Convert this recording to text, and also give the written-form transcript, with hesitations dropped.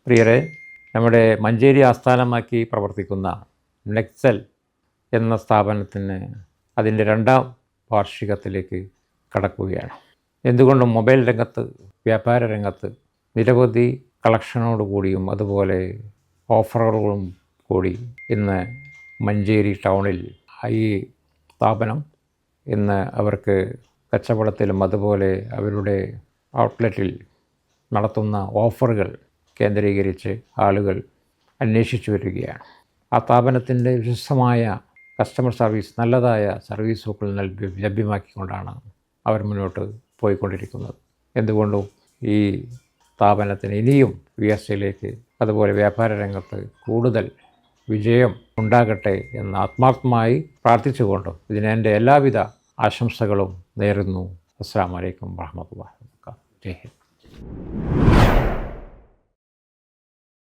പ്രിയരെ, നമ്മുടെ മഞ്ചേരി ആസ്ഥാനമാക്കി പ്രവർത്തിക്കുന്ന നെക്സൽ എന്ന സ്ഥാപനത്തിന് അതിൻ്റെ 2ാം വാർഷികത്തിലേക്ക് കടക്കുകയാണ്. എന്തുകൊണ്ടും മൊബൈൽ രംഗത്ത്, വ്യാപാര രംഗത്ത് നിരവധി കളക്ഷനോടുകൂടിയും അതുപോലെ ഓഫറുകളും കൂടി ഇന്ന് മഞ്ചേരി ടൗണിൽ ഈ സ്ഥാപനം ഇന്ന് അവർക്ക് കച്ചവടത്തിലും അതുപോലെ അവരുടെ ഔട്ട്ലെറ്റിൽ നടത്തുന്ന ഓഫറുകൾ കേന്ദ്രീകരിച്ച് ആളുകൾ അന്വേഷിച്ചു വരികയാണ്. ആ സ്ഥാപനത്തിൻ്റെ വിശിഷ്ടമായ കസ്റ്റമർ സർവീസ്, നല്ലതായ സർവീസുകൾ ലഭ്യമാക്കിക്കൊണ്ടാണ് അവർ മുന്നോട്ട് പോയിക്കൊണ്ടിരിക്കുന്നത്. എന്തുകൊണ്ടും ഈ സ്ഥാപനത്തിന് ഇനിയും ഉയർച്ചയിലേക്ക് അതുപോലെ വ്യാപാര രംഗത്ത് കൂടുതൽ വിജയം ഉണ്ടാകട്ടെ എന്ന് ആത്മാർത്ഥമായി പ്രാർത്ഥിച്ചുകൊണ്ടും ഇതിന് എൻ്റെ എല്ലാവിധ ആശംസകളും നേരുന്നു. അസ്സലാമു അലൈക്കും വറഹ്മത്തുള്ളാഹി വബറകാതുഹു. ജയ് ഹിന്ദ്.